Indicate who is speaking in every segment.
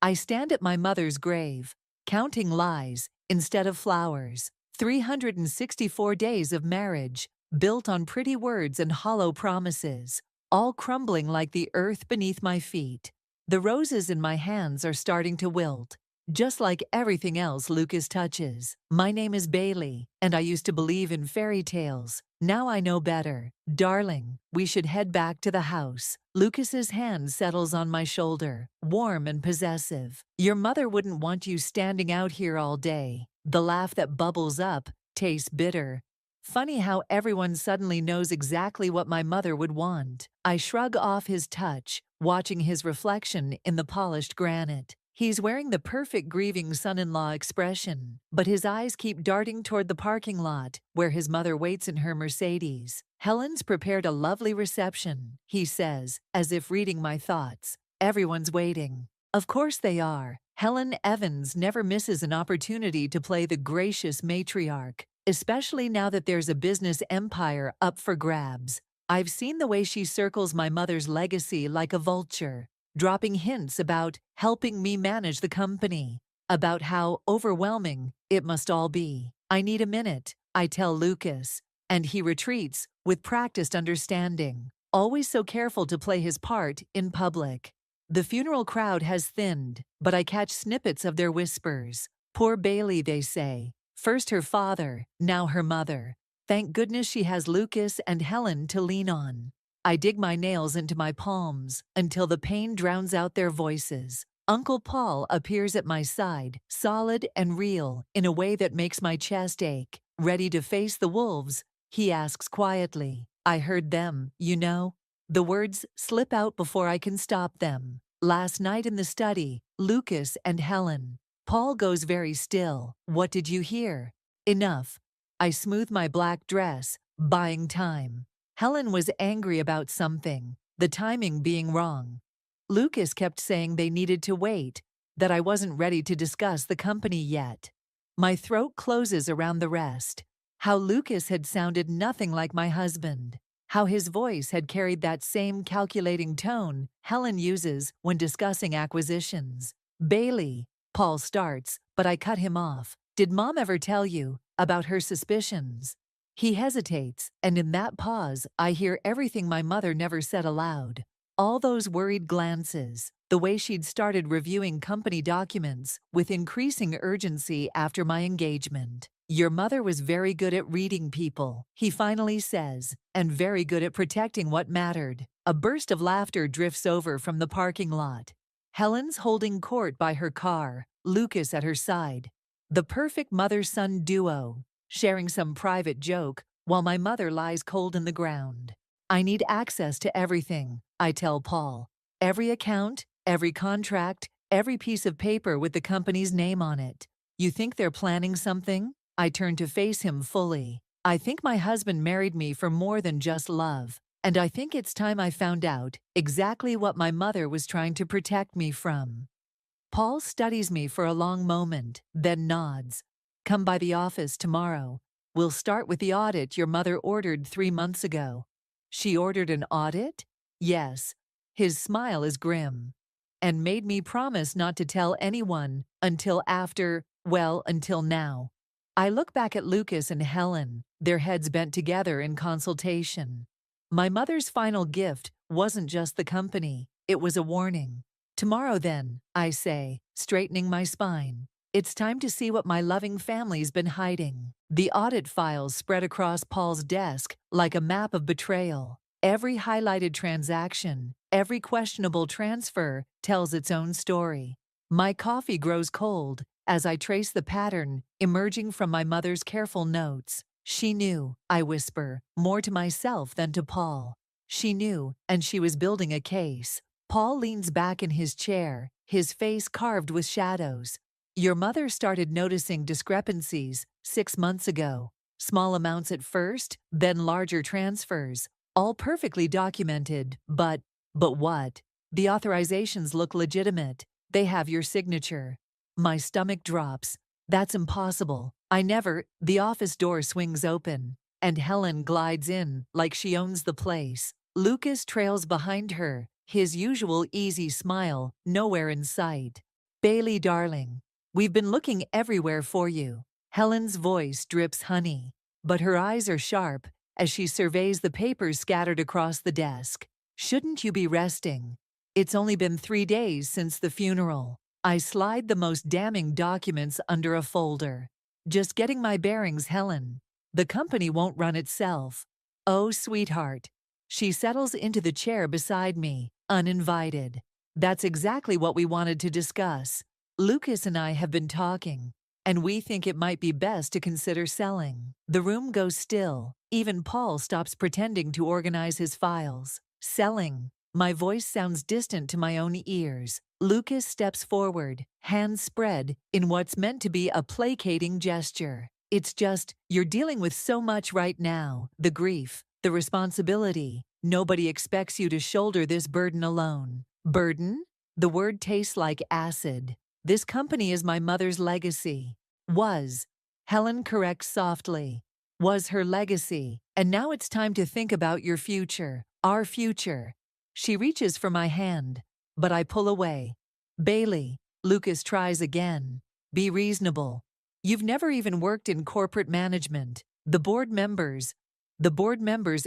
Speaker 1: I stand at my mother's grave, counting lies instead of flowers. 364 days of marriage, built on pretty words and hollow promises, all crumbling like the earth beneath my feet. The roses in my hands are starting to wilt, just like everything else Lucas touches. My name is Bailey, and I used to believe in fairy tales. Now I know better. Darling, we should head back to the house. Lucas's hand settles on my shoulder, warm and possessive. Your mother wouldn't want you standing out here all day. The laugh that bubbles up tastes bitter. Funny how everyone suddenly knows exactly what my mother would want. I shrug off his touch, watching his reflection in the polished granite. He's wearing the perfect grieving son-in-law expression, but his eyes keep darting toward the parking lot, where his mother waits in her Mercedes. Helen's prepared a lovely reception, he says, as if reading my thoughts. Everyone's waiting. Of course they are. Helen Evans never misses an opportunity to play the gracious matriarch, especially now that there's a business empire up for grabs. I've seen the way she circles my mother's legacy like a vulture, dropping hints about helping me manage the company, about how overwhelming it must all be. I need a minute, I tell Lucas, and he retreats with practiced understanding, always so careful to play his part in public. The funeral crowd has thinned, but I catch snippets of their whispers. Poor Bailey, they say. First her father, now her mother. Thank goodness she has Lucas and Helen to lean on. I dig my nails into my palms until the pain drowns out their voices. Uncle Paul appears at my side, solid and real, in a way that makes my chest ache. Ready to face the wolves? He asks quietly. I heard them, you know. The words slip out before I can stop them. Last night in the study, Lucas and Helen. Paul goes very still. What did you hear? Enough. I smooth my black dress, buying time. Helen was angry about something, the timing being wrong. Lucas kept saying they needed to wait, that I wasn't ready to discuss the company yet. My throat closes around the rest. How Lucas had sounded nothing like my husband. How his voice had carried that same calculating tone Helen uses when discussing acquisitions. Bailey, Paul starts, but I cut him off. Did Mom ever tell you about her suspicions? He hesitates, and in that pause, I hear everything my mother never said aloud. All those worried glances, the way she'd started reviewing company documents with increasing urgency after my engagement. Your mother was very good at reading people, he finally says, and very good at protecting what mattered. A burst of laughter drifts over from the parking lot. Helen's holding court by her car, Lucas at her side. The perfect mother-son duo, sharing some private joke while my mother lies cold in the ground. I need access to everything, I tell Paul. Every account, every contract, every piece of paper with the company's name on it. You think they're planning something? I turn to face him fully. I think my husband married me for more than just love, and I think it's time I found out exactly what my mother was trying to protect me from. Paul studies me for a long moment, then nods. Come by the office tomorrow. We'll start with the audit your mother ordered 3 months ago. She ordered an audit? Yes. His smile is grim. And made me promise not to tell anyone until until now. I look back at Lucas and Helen, their heads bent together in consultation. My mother's final gift wasn't just the company, it was a warning. Tomorrow then, I say, straightening my spine. It's time to see what my loving family's been hiding. The audit files spread across Paul's desk like a map of betrayal. Every highlighted transaction, every questionable transfer tells its own story. My coffee grows cold as I trace the pattern emerging from my mother's careful notes. She knew, I whisper, more to myself than to Paul. She knew, and she was building a case. Paul leans back in his chair, his face carved with shadows. Your mother started noticing discrepancies 6 months ago. Small amounts at first, then larger transfers. All perfectly documented, but what? The authorizations look legitimate. They have your signature. My stomach drops. That's impossible. The office door swings open, and Helen glides in like she owns the place. Lucas trails behind her, his usual easy smile nowhere in sight. Bailey, darling, we've been looking everywhere for you. Helen's voice drips honey, but her eyes are sharp as she surveys the papers scattered across the desk. Shouldn't you be resting? It's only been 3 days since the funeral. I slide the most damning documents under a folder. Just getting my bearings, Helen. The company won't run itself. Oh, sweetheart. She settles into the chair beside me, uninvited. That's exactly what we wanted to discuss. Lucas and I have been talking, and we think it might be best to consider selling. The room goes still. Even Paul stops pretending to organize his files. Selling. My voice sounds distant to my own ears. Lucas steps forward, hands spread, in what's meant to be a placating gesture. It's just, you're dealing with so much right now. The grief, the responsibility. Nobody expects you to shoulder this burden alone. Burden? The word tastes like acid. This company is my mother's legacy. Was. Helen corrects softly. Was her legacy. And now it's time to think about your future. Our future. She reaches for my hand, but I pull away. Bailey, Lucas tries again. Be reasonable. You've never even worked in corporate management. The board members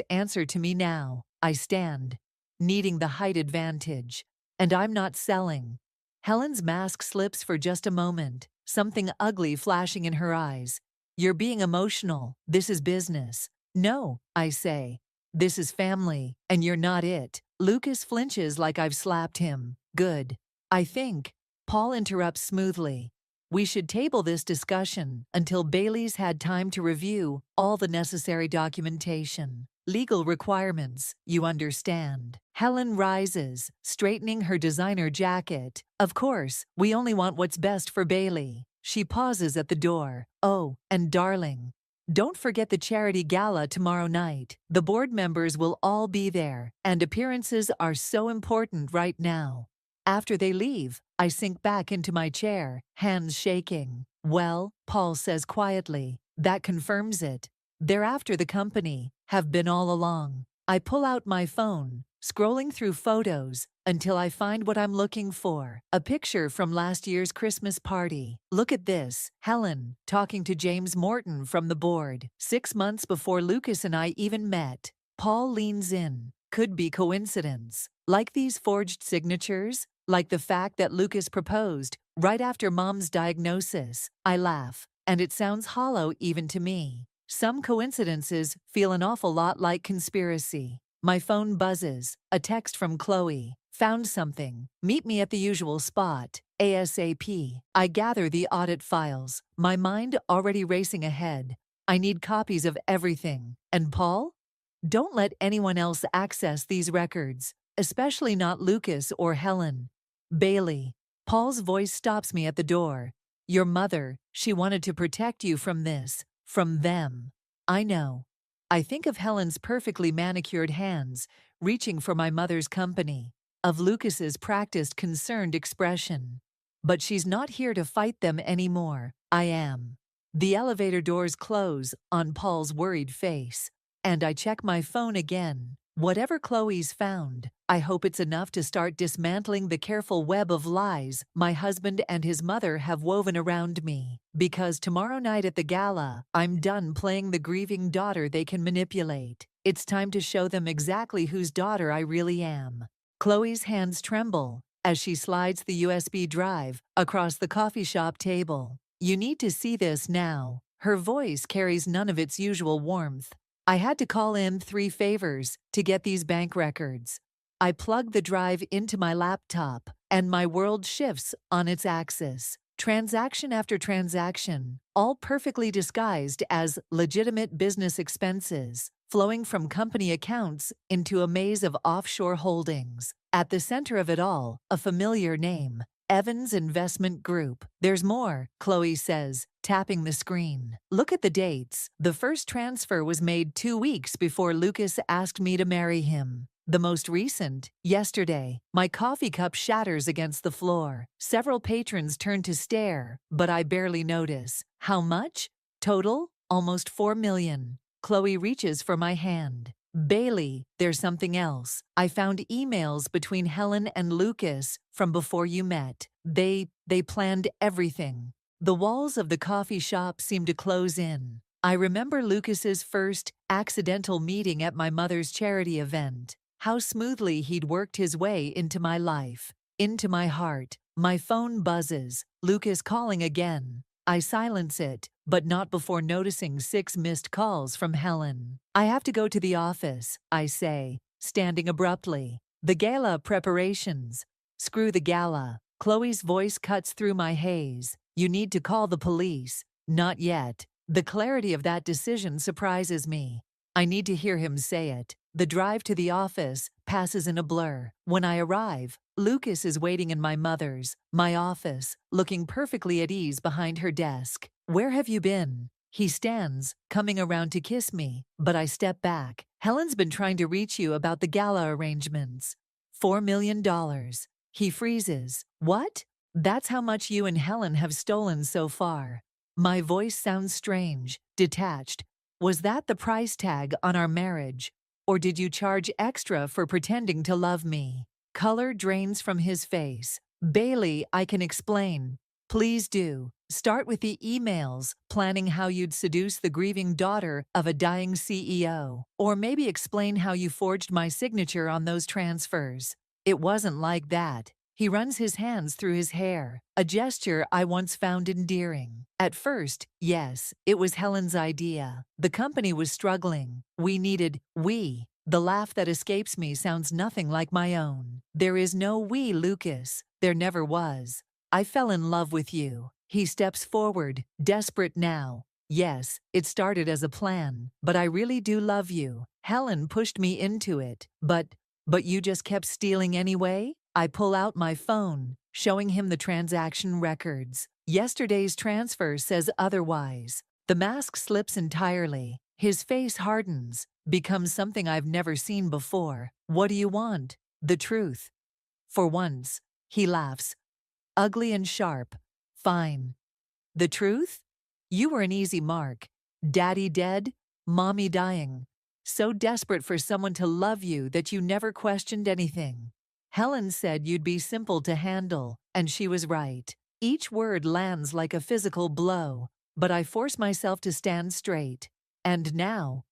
Speaker 1: answer to me now. I stand, needing the height advantage. And I'm not selling. Helen's mask slips for just a moment, something ugly flashing in her eyes. You're being emotional. This is business. No, I say. This is family, and you're not it. Lucas flinches like I've slapped him. Good. I think. Paul interrupts smoothly. We should table this discussion until Bailey's had time to review all the necessary documentation. Legal requirements, you understand. Helen rises, straightening her designer jacket. Of course, we only want what's best for Bailey. She pauses at the door. Oh, and darling, don't forget the charity gala tomorrow night. The board members will all be there, and appearances are so important right now. After they leave, I sink back into my chair, hands shaking. Well, Paul says quietly, that confirms it. They're after the company, have been all along. I pull out my phone, scrolling through photos until I find what I'm looking for. A picture from last year's Christmas party. Look at this. Helen, talking to James Morton from the board. 6 months before Lucas and I even met. Paul leans in. Could be coincidence. Like these forged signatures? Like the fact that Lucas proposed right after Mom's diagnosis. I laugh, and it sounds hollow even to me. Some coincidences feel an awful lot like conspiracy. My phone buzzes. A text from Chloe. Found something. Meet me at the usual spot. ASAP. I gather the audit files, my mind already racing ahead. I need copies of everything. And Paul? Don't let anyone else access these records, especially not Lucas or Helen. Bailey. Paul's voice stops me at the door. Your mother, she wanted to protect you from this. From them. I know. I think of Helen's perfectly manicured hands, reaching for my mother's company, of Lucas's practiced concerned expression. But she's not here to fight them anymore. I am. The elevator doors close on Paul's worried face, and I check my phone again. Whatever Chloe's found, I hope it's enough to start dismantling the careful web of lies my husband and his mother have woven around me. Because tomorrow night at the gala, I'm done playing the grieving daughter they can manipulate. It's time to show them exactly whose daughter I really am. Chloe's hands tremble as she slides the USB drive across the coffee shop table. You need to see this now. Her voice carries none of its usual warmth. I had to call in 3 favors to get these bank records. I plug the drive into my laptop, and my world shifts on its axis. Transaction after transaction, all perfectly disguised as legitimate business expenses, flowing from company accounts into a maze of offshore holdings. At the center of it all, a familiar name. Evans Investment Group. There's more, Chloe says, tapping the screen. Look at the dates. The first transfer was made 2 weeks before Lucas asked me to marry him. The most recent, yesterday. My coffee cup shatters against the floor. Several patrons turn to stare, but I barely notice. How much? Total? Almost 4 million. Chloe reaches for my hand. Bailey, there's something else. I found emails between Helen and Lucas from before you met. They They planned everything. The walls of the coffee shop seemed to close in. I remember Lucas's first accidental meeting at my mother's charity event. How smoothly he'd worked his way into my life, into my heart. My phone buzzes. Lucas calling again. I silence it, but not before noticing 6 missed calls from Helen. I have to go to the office, I say, standing abruptly. The gala preparations. Screw the gala. Chloe's voice cuts through my haze. You need to call the police. Not yet. The clarity of that decision surprises me. I need to hear him say it. The drive to the office passes in a blur. When I arrive, Lucas is waiting in my office, looking perfectly at ease behind her desk. Where have you been? He stands, coming around to kiss me, but I step back. Helen's been trying to reach you about the gala arrangements. $4 million. He freezes. What? That's how much you and Helen have stolen so far. My voice sounds strange, detached. Was that the price tag on our marriage? Or did you charge extra for pretending to love me? Color drains from his face. Bailey, I can explain. Please do. Start with the emails, planning how you'd seduce the grieving daughter of a dying CEO. Or maybe explain how you forged my signature on those transfers. It wasn't like that. He runs his hands through his hair, a gesture I once found endearing. At first, yes, it was Helen's idea. The company was struggling. The laugh that escapes me sounds nothing like my own. There is no we, Lucas. There never was. I fell in love with you. He steps forward, desperate now. Yes, it started as a plan, but I really do love you. Helen pushed me into it. But you just kept stealing anyway? I pull out my phone, showing him the transaction records. Yesterday's transfer says otherwise. The mask slips entirely. His face hardens, becomes something I've never seen before. What do you want? The truth. For once, he laughs. Ugly and sharp. Fine. The truth? You were an easy mark. Daddy dead, mommy dying. So desperate for someone to love you that you never questioned anything. Helen said you'd be simple to handle, and she was right. Each word lands like a physical blow, but I force myself to stand straight. And now,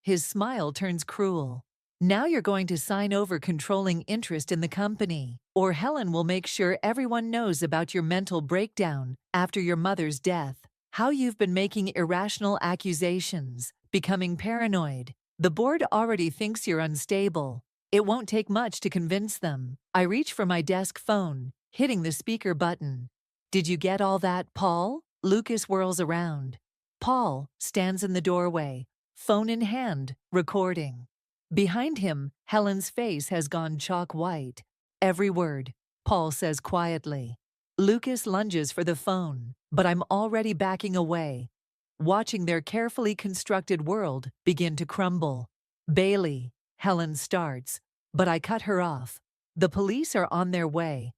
Speaker 1: his smile turns cruel. Now you're going to sign over controlling interest in the company, or Helen will make sure everyone knows about your mental breakdown after your mother's death. How you've been making irrational accusations, becoming paranoid. The board already thinks you're unstable. It won't take much to convince them. I reach for my desk phone, hitting the speaker button. Did you get all that, Paul? Lucas whirls around. Paul stands in the doorway, phone in hand, recording. Behind him, Helen's face has gone chalk white. Every word, Paul says quietly. Lucas lunges for the phone, but I'm already backing away, watching their carefully constructed world begin to crumble. Bailey, Helen starts, but I cut her off. The police are on their way.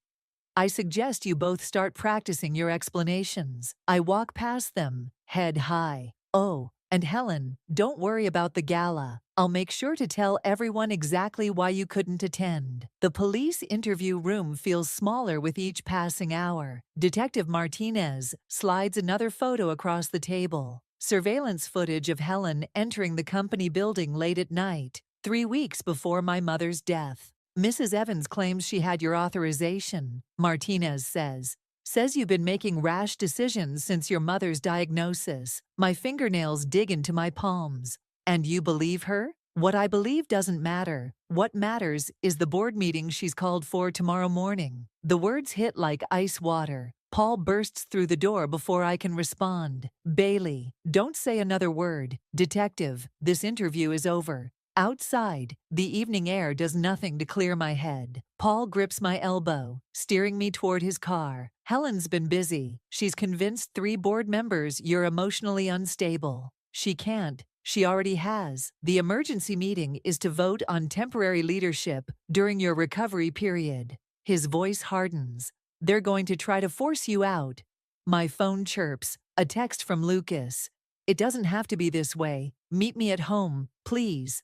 Speaker 1: I suggest you both start practicing your explanations. I walk past them, head high. Oh, and Helen, don't worry about the gala. I'll make sure to tell everyone exactly why you couldn't attend. The police interview room feels smaller with each passing hour. Detective Martinez slides another photo across the table. Surveillance footage of Helen entering the company building late at night, 3 weeks before my mother's death. Mrs. Evans claims she had your authorization, Martinez says. Says you've been making rash decisions since your mother's diagnosis. My fingernails dig into my palms. And you believe her? What I believe doesn't matter. What matters is the board meeting she's called for tomorrow morning. The words hit like ice water. Paul bursts through the door before I can respond. Bailey, don't say another word. Detective, this interview is over. Outside, the evening air does nothing to clear my head. Paul grips my elbow, steering me toward his car. Helen's been busy. She's convinced 3 board members you're emotionally unstable. She can't. She already has. The emergency meeting is to vote on temporary leadership during your recovery period. His voice hardens. They're going to try to force you out. My phone chirps. A text from Lucas. It doesn't have to be this way. Meet me at home, please.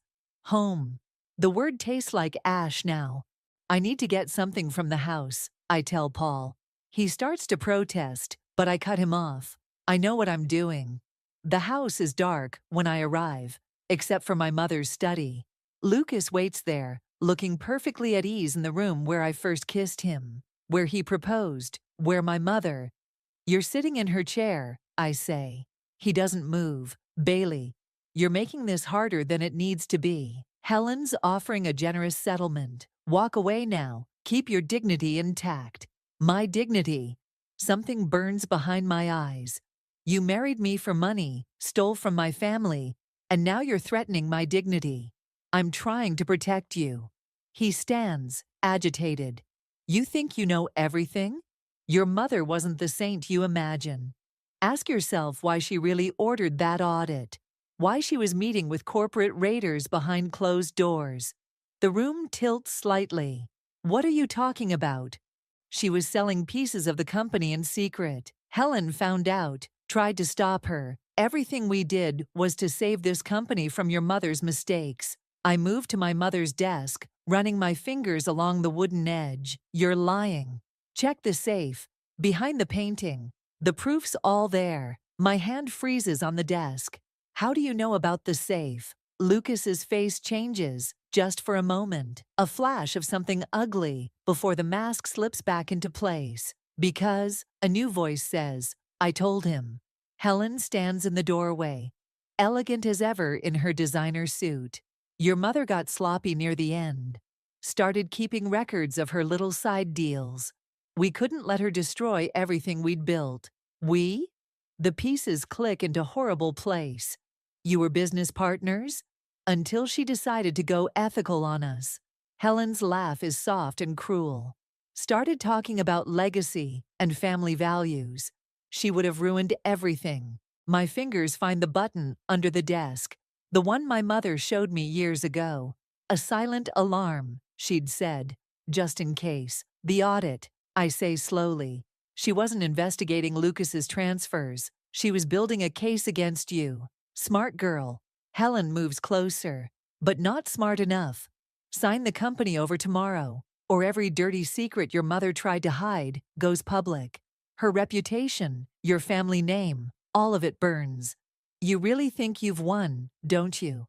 Speaker 1: Home. The word tastes like ash now. I need to get something from the house, I tell Paul. He starts to protest, but I cut him off. I know what I'm doing. The house is dark when I arrive, except for my mother's study. Lucas waits there, looking perfectly at ease in the room where I first kissed him, where he proposed, where my mother. You're sitting in her chair, I say. He doesn't move. Bailey, you're making this harder than it needs to be. Helen's offering a generous settlement. Walk away now. Keep your dignity intact. My dignity. Something burns behind my eyes. You married me for money, stole from my family, and now you're threatening my dignity. I'm trying to protect you. He stands, agitated. You think you know everything? Your mother wasn't the saint you imagine. Ask yourself why she really ordered that audit, why she was meeting with corporate raiders behind closed doors. The room tilts slightly. What are you talking about? She was selling pieces of the company in secret. Helen found out, tried to stop her. Everything we did was to save this company from your mother's mistakes. I moved to my mother's desk, running my fingers along the wooden edge. You're lying. Check the safe. Behind the painting. The proof's all there. My hand freezes on the desk. How do you know about the safe? Lucas's face changes, just for a moment. A flash of something ugly, before the mask slips back into place. Because, a new voice says, I told him. Helen stands in the doorway, elegant as ever in her designer suit. Your mother got sloppy near the end. Started keeping records of her little side deals. We couldn't let her destroy everything we'd built. We? The pieces click into horrible place. You were business partners? Until she decided to go ethical on us. Helen's laugh is soft and cruel. Started talking about legacy and family values. She would have ruined everything. My fingers find the button under the desk, the one my mother showed me years ago. A silent alarm, she'd said, just in case. The audit, I say slowly. She wasn't investigating Lucas's transfers. She was building a case against you. Smart girl. Helen moves closer, but not smart enough. Sign the company over tomorrow, or every dirty secret your mother tried to hide goes public. Her reputation, your family name, all of it burns. You really think you've won, don't you?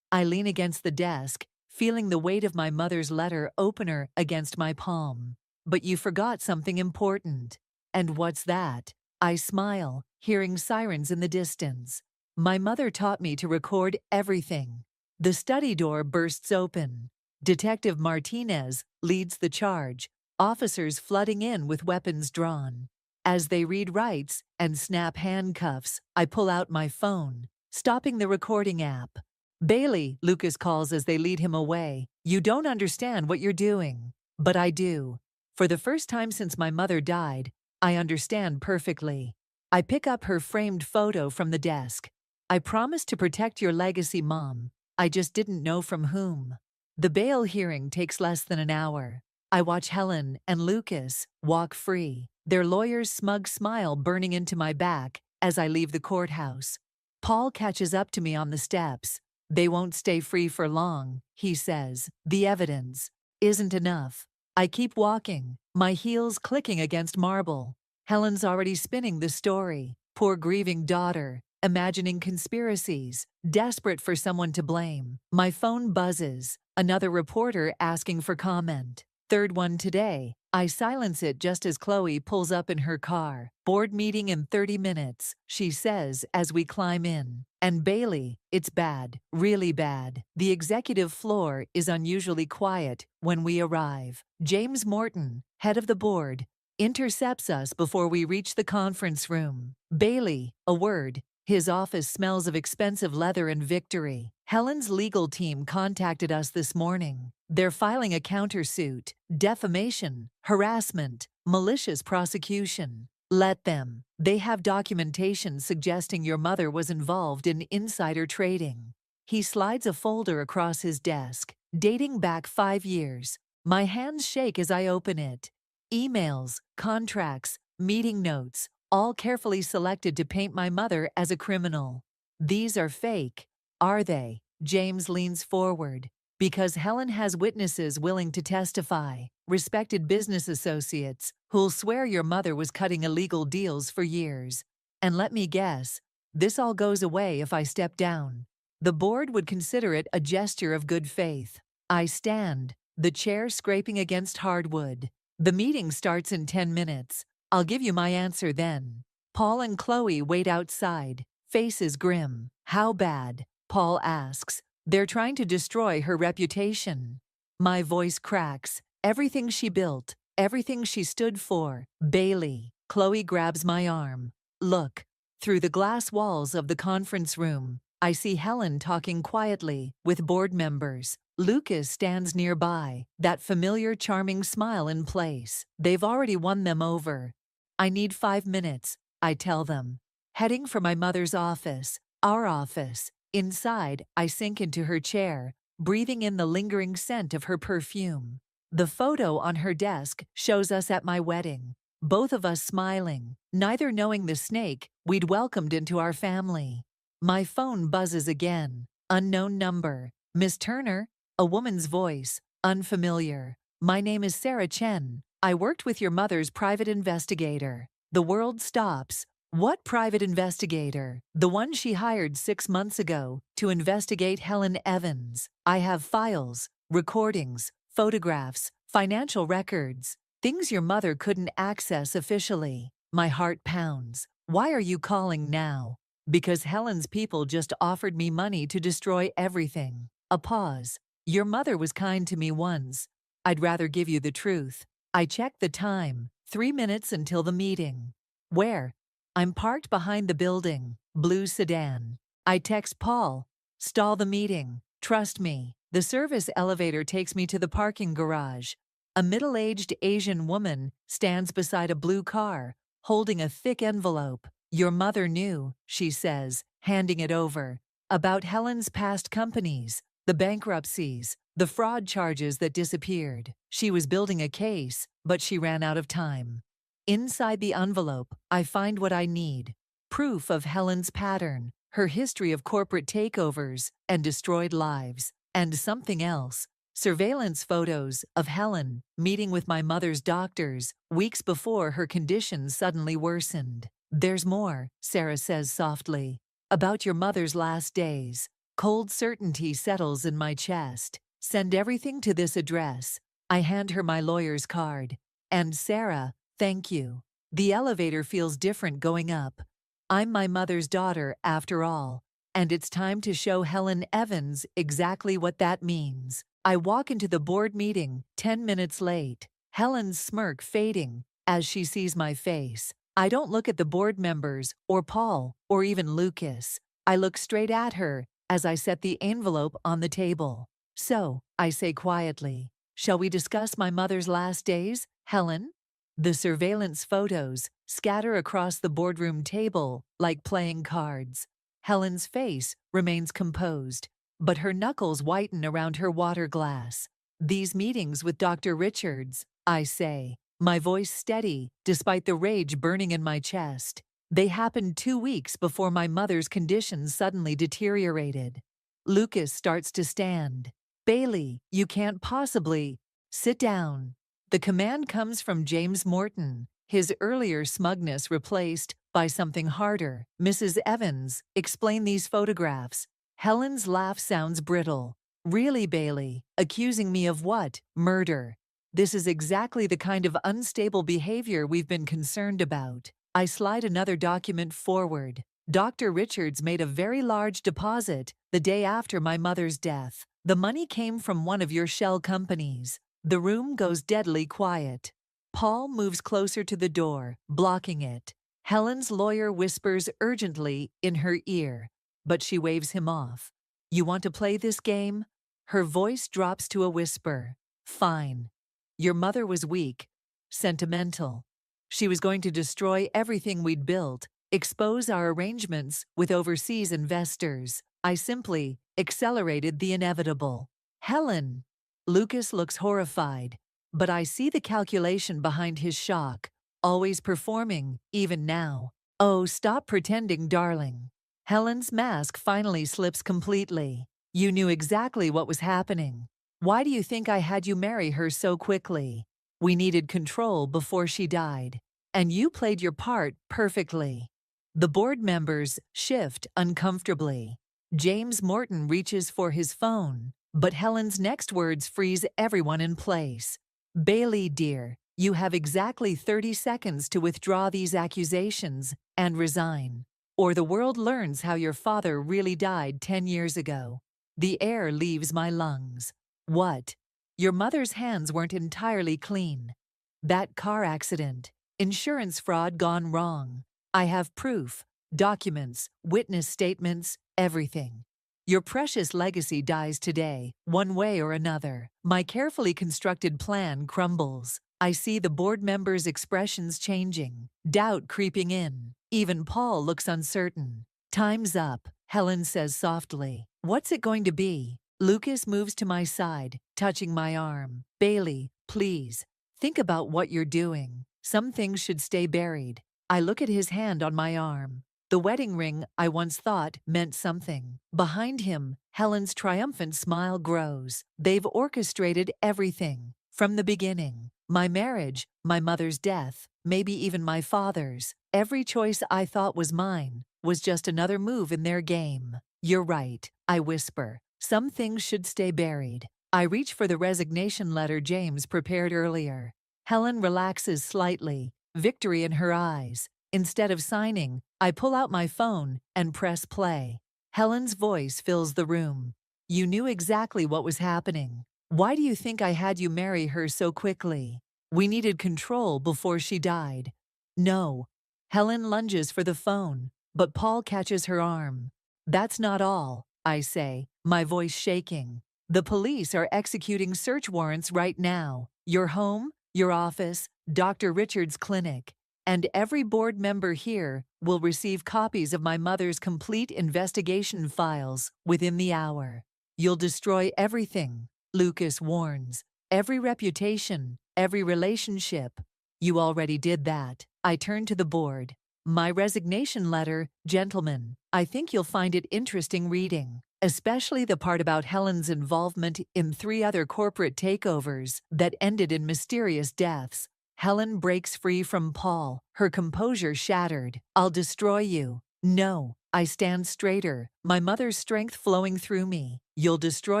Speaker 1: I lean against the desk, feeling the weight of my mother's letter opener against my palm. But you forgot something important. And what's that? I smile, hearing sirens in the distance. My mother taught me to record everything. The study door bursts open. Detective Martinez leads the charge, officers flooding in with weapons drawn. As they read rights and snap handcuffs, I pull out my phone, stopping the recording app. Bailey, Lucas calls as they lead him away. You don't understand what you're doing. But I do. For the first time since my mother died, I understand perfectly. I pick up her framed photo from the desk. I promised to protect your legacy, Mom. I just didn't know from whom. The bail hearing takes less than an hour. I watch Helen and Lucas walk free, their lawyer's smug smile burning into my back as I leave the courthouse. Paul catches up to me on the steps. They won't stay free for long, he says. The evidence isn't enough. I keep walking, my heels clicking against marble. Helen's already spinning the story. Poor grieving daughter, imagining conspiracies, desperate for someone to blame. My phone buzzes. Another reporter asking for comment. Third one today. I silence it just as Chloe pulls up in her car. Board meeting in 30 minutes, she says as we climb in. And Bailey, it's bad, really bad. The executive floor is unusually quiet when we arrive. James Morton, head of the board, intercepts us before we reach the conference room. Bailey, a word. His office smells of expensive leather and victory. Helen's legal team contacted us this morning. They're filing a countersuit, defamation, harassment, malicious prosecution. Let them. They have documentation suggesting your mother was involved in insider trading. He slides a folder across his desk, dating back 5 years. My hands shake as I open it. Emails, contracts, meeting notes, all carefully selected to paint my mother as a criminal. These are fake, are they? James leans forward. Because Helen has witnesses willing to testify, respected business associates who'll swear your mother was cutting illegal deals for years. And let me guess, this all goes away if I step down. The board would consider it a gesture of good faith. I stand, the chair scraping against hardwood. The meeting starts in 10 minutes. I'll give you my answer then. Paul and Chloe wait outside, faces grim. How bad? Paul asks. They're trying to destroy her reputation. My voice cracks. Everything she built, everything she stood for. Bailey. Chloe grabs my arm. Look. Through the glass walls of the conference room, I see Helen talking quietly with board members. Lucas stands nearby, that familiar charming smile in place. They've already won them over. I need 5 minutes, I tell them. Heading for my mother's office, our office. Inside, I sink into her chair, breathing in the lingering scent of her perfume. The photo on her desk shows us at my wedding, both of us smiling, neither knowing the snake we'd welcomed into our family. My phone buzzes again. Unknown number. Miss Turner? A woman's voice. Unfamiliar. My name is Sarah Chen. I worked with your mother's private investigator. The world stops. What private investigator? The one she hired 6 months ago to investigate Helen Evans. I have files, recordings, photographs, financial records, things your mother couldn't access officially. My heart pounds. Why are you calling now? Because Helen's people just offered me money to destroy everything. A pause. Your mother was kind to me once. I'd rather give you the truth. I checked the time. 3 minutes until the meeting. Where? I'm parked behind the building, blue sedan. I text Paul, stall the meeting, trust me. The service elevator takes me to the parking garage. A middle-aged Asian woman stands beside a blue car, holding a thick envelope. Your mother knew, she says, handing it over, about Helen's past companies, the bankruptcies, the fraud charges that disappeared. She was building a case, but she ran out of time. Inside the envelope, I find what I need. Proof of Helen's pattern, her history of corporate takeovers and destroyed lives, and something else. Surveillance photos of Helen meeting with my mother's doctors weeks before her condition suddenly worsened. There's more, Sarah says softly, about your mother's last days. Cold certainty settles in my chest. Send everything to this address. I hand her my lawyer's card. And Sarah, thank you. The elevator feels different going up. I'm my mother's daughter, after all, and it's time to show Helen Evans exactly what that means. I walk into the board meeting, 10 minutes late, Helen's smirk fading as she sees my face. I don't look at the board members, or Paul, or even Lucas. I look straight at her as I set the envelope on the table. So, I say quietly, shall we discuss my mother's last days, Helen? The surveillance photos scatter across the boardroom table like playing cards. Helen's face remains composed, but her knuckles whiten around her water glass. These meetings with Dr. Richards, I say, my voice steady despite the rage burning in my chest. They happened 2 weeks before my mother's condition suddenly deteriorated. Lucas starts to stand. Bailey, you can't possibly. Sit down. The command comes from James Morton, his earlier smugness replaced by something harder. Mrs. Evans, explain these photographs. Helen's laugh sounds brittle. Really, Bailey? Accusing me of what? Murder. This is exactly the kind of unstable behavior we've been concerned about. I slide another document forward. Dr. Richards made a very large deposit the day after my mother's death. The money came from one of your shell companies. The room goes deadly quiet. Paul moves closer to the door, blocking it. Helen's lawyer whispers urgently in her ear, but she waves him off. You want to play this game? Her voice drops to a whisper. Fine. Your mother was weak, sentimental. She was going to destroy everything we'd built, expose our arrangements with overseas investors. I simply accelerated the inevitable. Helen! Lucas looks horrified, but I see the calculation behind his shock. Always performing, even now. Oh, stop pretending, darling. Helen's mask finally slips completely. You knew exactly what was happening. Why do you think I had you marry her so quickly? We needed control before she died. And you played your part perfectly. The board members shift uncomfortably. James Morton reaches for his phone, but Helen's next words freeze everyone in place. Bailey, dear, you have exactly 30 seconds to withdraw these accusations and resign, or the world learns how your father really died 10 years ago. The air leaves my lungs. What? Your mother's hands weren't entirely clean. That car accident, insurance fraud gone wrong. I have proof, documents, witness statements, everything. Your precious legacy dies today, one way or another. My carefully constructed plan crumbles. I see the board members' expressions changing, doubt creeping in. Even Paul looks uncertain. Time's up, Helen says softly. What's it going to be? Lucas moves to my side, touching my arm. Bailey, please, think about what you're doing. Some things should stay buried. I look at his hand on my arm. The wedding ring I once thought meant something. Behind him, Helen's triumphant smile grows. They've orchestrated everything. From the beginning. My marriage, my mother's death, maybe even my father's. Every choice I thought was mine was just another move in their game. You're right, I whisper. Some things should stay buried. I reach for the resignation letter James prepared earlier. Helen relaxes slightly, victory in her eyes. Instead of signing, I pull out my phone and press play. Helen's voice fills the room. You knew exactly what was happening. Why do you think I had you marry her so quickly? We needed control before she died. No. Helen lunges for the phone, but Paul catches her arm. That's not all, I say, my voice shaking. The police are executing search warrants right now. Your home, your office, Dr. Richard's clinic. And every board member here will receive copies of my mother's complete investigation files within the hour. You'll destroy everything, Lucas warns. Every reputation, every relationship. You already did that. I turn to the board. My resignation letter, gentlemen. I think you'll find it interesting reading, especially the part about Helen's involvement in 3 other corporate takeovers that ended in mysterious deaths. Helen breaks free from Paul, her composure shattered. I'll destroy you. No, I stand straighter, my mother's strength flowing through me. You'll destroy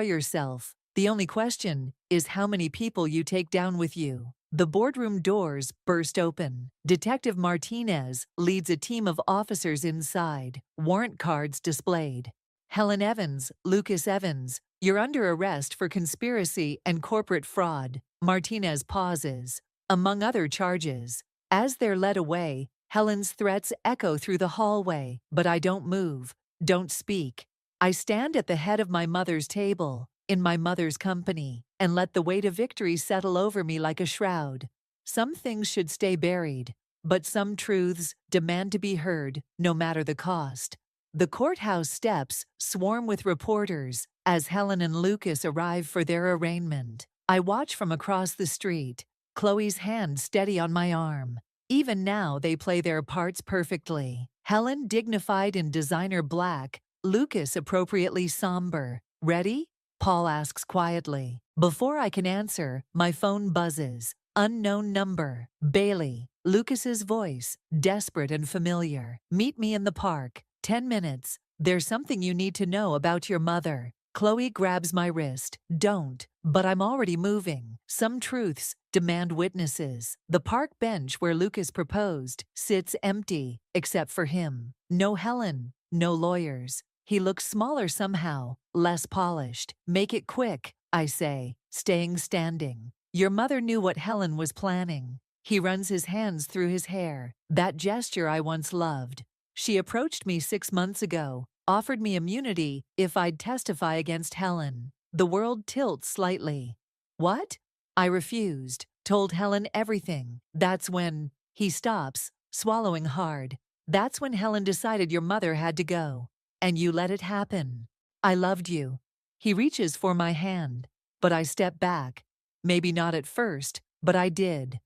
Speaker 1: yourself. The only question is how many people you take down with you. The boardroom doors burst open. Detective Martinez leads a team of officers inside, warrant cards displayed. Helen Evans, Lucas Evans, you're under arrest for conspiracy and corporate fraud. Martinez pauses. Among other charges. As they're led away, Helen's threats echo through the hallway, but I don't move, don't speak. I stand at the head of my mother's table, in my mother's company, and let the weight of victory settle over me like a shroud. Some things should stay buried, but some truths demand to be heard, no matter the cost. The courthouse steps swarm with reporters as Helen and Lucas arrive for their arraignment. I watch from across the street, Chloe's hand steady on my arm. Even now, they play their parts perfectly. Helen dignified in designer black, Lucas appropriately somber. Ready? Paul asks quietly. Before I can answer, my phone buzzes. Unknown number. Bailey. Lucas's voice, desperate and familiar. Meet me in the park. 10 minutes. There's something you need to know about your mother. Chloe grabs my wrist. Don't. But I'm already moving. Some truths demand witnesses. The park bench where Lucas proposed sits empty, except for him. No Helen, no lawyers. He looks smaller somehow, less polished. Make it quick, I say, staying standing. Your mother knew what Helen was planning. He runs his hands through his hair. That gesture I once loved. She approached me 6 months ago, offered me immunity if I'd testify against Helen. The world tilts slightly. What? I refused, told Helen everything. That's when he stops, swallowing hard. That's when Helen decided your mother had to go. And you let it happen. I loved you. He reaches for my hand, but I step back. Maybe not at first, but I did.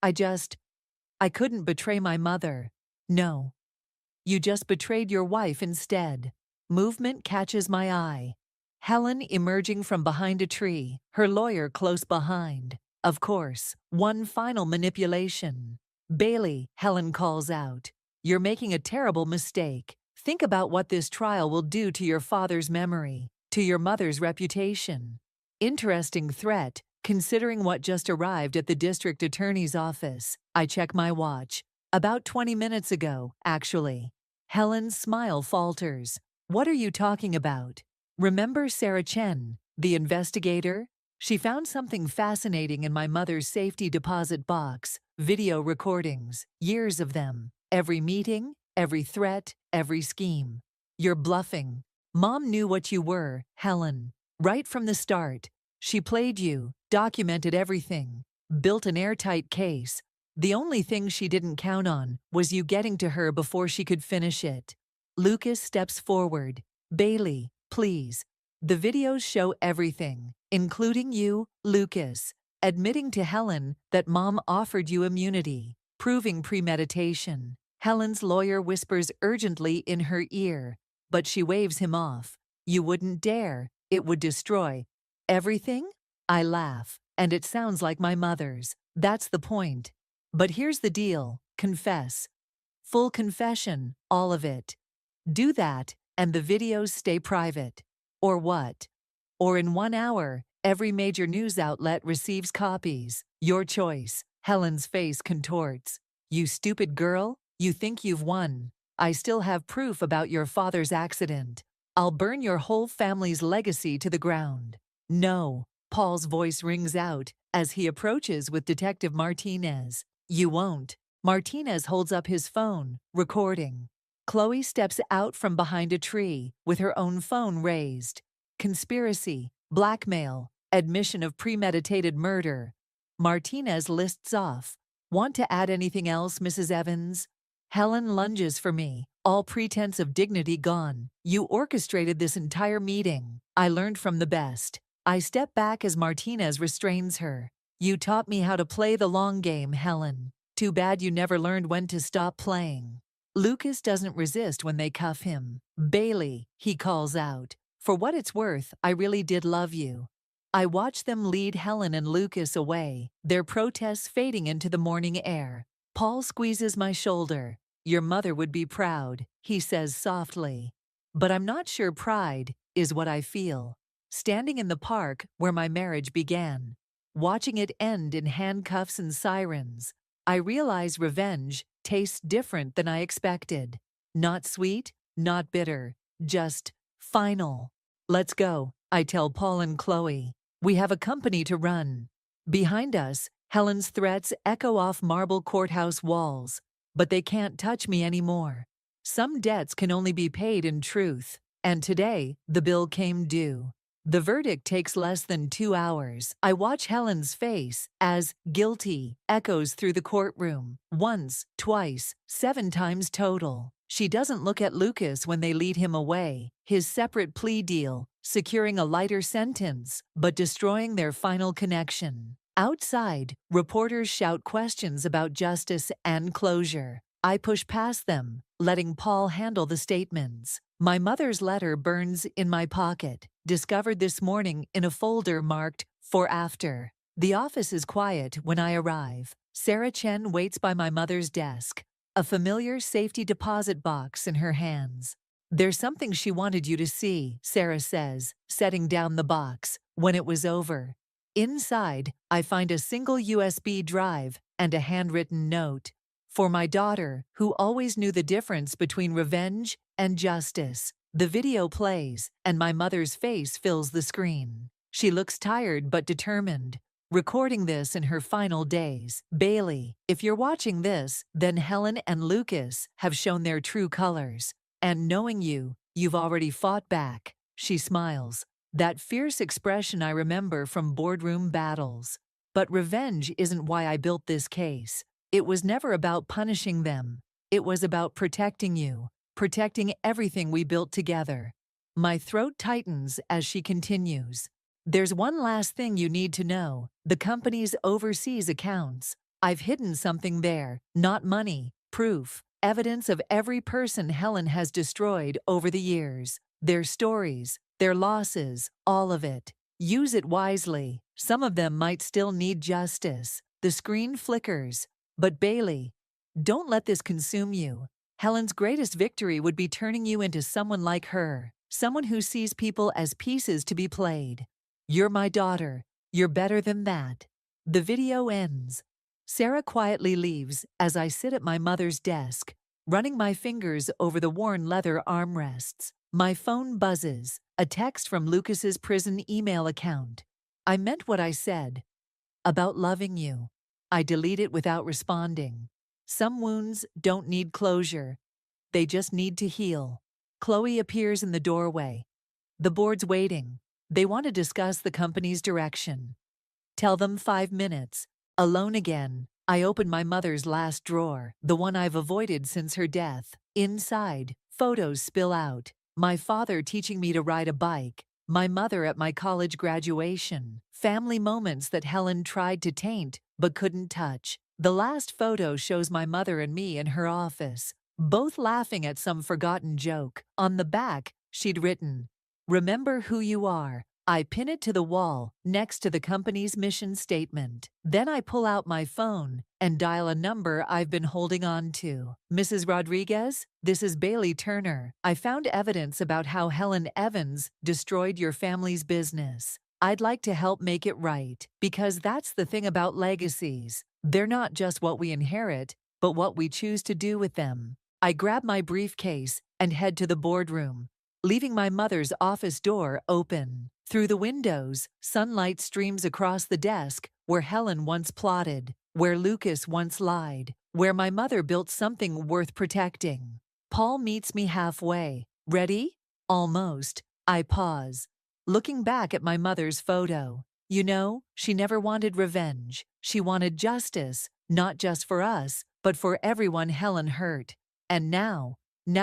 Speaker 1: I couldn't betray my mother. No. You just betrayed your wife instead. Movement catches my eye. Helen emerging from behind a tree, her lawyer close behind. Of course, one final manipulation. Bailey, Helen calls out. You're making a terrible mistake. Think about what this trial will do to your father's memory, to your mother's reputation. Interesting threat, considering what just arrived at the district attorney's office. I check my watch. About 20 minutes ago, actually. Helen's smile falters. What are you talking about? Remember Sarah Chen, the investigator? She found something fascinating in my mother's safety deposit box, video recordings, years of them. Every meeting, every threat, every scheme. You're bluffing. Mom knew what you were, Helen. Right from the start. She played you, documented everything, built an airtight case. The only thing she didn't count on was you getting to her before she could finish it. Lucas steps forward. Bailey, please. The videos show everything, including you, Lucas, admitting to Helen that Mom offered you immunity, proving premeditation. Helen's lawyer whispers urgently in her ear, but she waves him off. You wouldn't dare. It would destroy. Everything? I laugh, and it sounds like my mother's. That's the point. But here's the deal. Confess. Full confession, all of it. Do that, and the videos stay private. Or what? Or in 1 hour, every major news outlet receives copies. Your choice. Helen's face contorts. You stupid girl, you think you've won. I still have proof about your father's accident. I'll burn your whole family's legacy to the ground. No, Paul's voice rings out as he approaches with Detective Martinez. You won't. Martinez holds up his phone, recording. Chloe steps out from behind a tree with her own phone raised. Conspiracy, blackmail, admission of premeditated murder. Martinez lists off. Want to add anything else, Mrs. Evans? Helen lunges for me, all pretense of dignity gone. You orchestrated this entire meeting. I learned from the best. I step back as Martinez restrains her. You taught me how to play the long game, Helen. Too bad you never learned when to stop playing. Lucas doesn't resist when they cuff him. Bailey, he calls out. For what it's worth, I really did love you. I watch them lead Helen and Lucas away, their protests fading into the morning air. Paul squeezes my shoulder. Your mother would be proud, he says softly. But I'm not sure pride is what I feel. Standing in the park where my marriage began, watching it end in handcuffs and sirens, I realize revenge tastes different than I expected. Not sweet, not bitter, just final. Let's go, I tell Paul and Chloe. We have a company to run. Behind us, Helen's threats echo off marble courthouse walls, but they can't touch me anymore. Some debts can only be paid in truth, and today, the bill came due. The verdict takes less than 2 hours. I watch Helen's face as guilty echoes through the courtroom. Once, twice, 7 times total. She doesn't look at Lucas when they lead him away, his separate plea deal, securing a lighter sentence, but destroying their final connection. Outside, reporters shout questions about justice and closure. I push past them, letting Paul handle the statements. My mother's letter burns in my pocket, discovered this morning in a folder marked "For After." The office is quiet when I arrive. Sarah Chen waits by my mother's desk, a familiar safety deposit box in her hands. There's something she wanted you to see, Sarah says, setting down the box. When it was over, inside, I find a single USB drive and a handwritten note. For my daughter, who always knew the difference between revenge and justice. The video plays, and my mother's face fills the screen. She looks tired but determined, recording this in her final days. Bailey, if you're watching this, then Helen and Lucas have shown their true colors. And knowing you, you've already fought back. She smiles. That fierce expression I remember from boardroom battles. But revenge isn't why I built this case. It was never about punishing them. It was about protecting you, protecting everything we built together. My throat tightens as she continues. There's one last thing you need to know. The company's overseas accounts. I've hidden something there. Not money, proof, evidence of every person Helen has destroyed over the years. Their stories, Their losses, all of it. Use it wisely. Some of them might still need justice. The screen flickers. But Bailey, don't let this consume you. Helen's greatest victory would be turning you into someone like her, someone who sees people as pieces to be played. You're my daughter. You're better than that. The video ends. Sarah quietly leaves as I sit at my mother's desk, running my fingers over the worn leather armrests. My phone buzzes, a text from Lucas's prison email account. I meant what I said about loving you. I delete it without responding. Some wounds don't need closure. They just need to heal. Chloe appears in the doorway. The board's waiting. They want to discuss the company's direction. Tell them 5 minutes. Alone again, I open my mother's last drawer, the one I've avoided since her death. Inside, photos spill out. My father teaching me to ride a bike. My mother at my college graduation. Family moments that Helen tried to taint but couldn't touch. The last photo shows my mother and me in her office, both laughing at some forgotten joke. On the back, she'd written, "Remember who you are." I pin it to the wall next to the company's mission statement. Then I pull out my phone and dial a number I've been holding on to. "Mrs. Rodriguez, this is Bailey Turner. I found evidence about how Helen Evans destroyed your family's business. I'd like to help make it right, because that's the thing about legacies. They're not just what we inherit, but what we choose to do with them." I grab my briefcase and head to the boardroom, leaving my mother's office door open. Through the windows, sunlight streams across the desk where Helen once plotted, where Lucas once lied, where my mother built something worth protecting. Paul meets me halfway. "Ready?" "Almost." I pause, looking back at my mother's photo. You know, she never wanted revenge. She wanted justice, not just for us, but for everyone Helen hurt. And now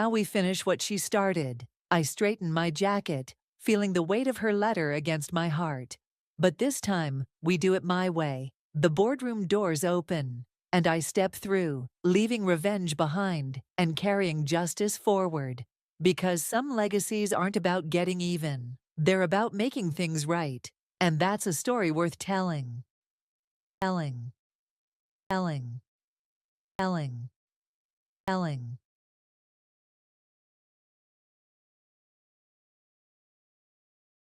Speaker 1: we finish what she started. I straighten my jacket, feeling the weight of her letter against my heart. But this time, we do it my way. The boardroom doors open, and I step through, leaving revenge behind and carrying justice forward. Because some legacies aren't about getting even. They're about making things right. And that's a story worth telling. Telling. Telling. Telling. Telling.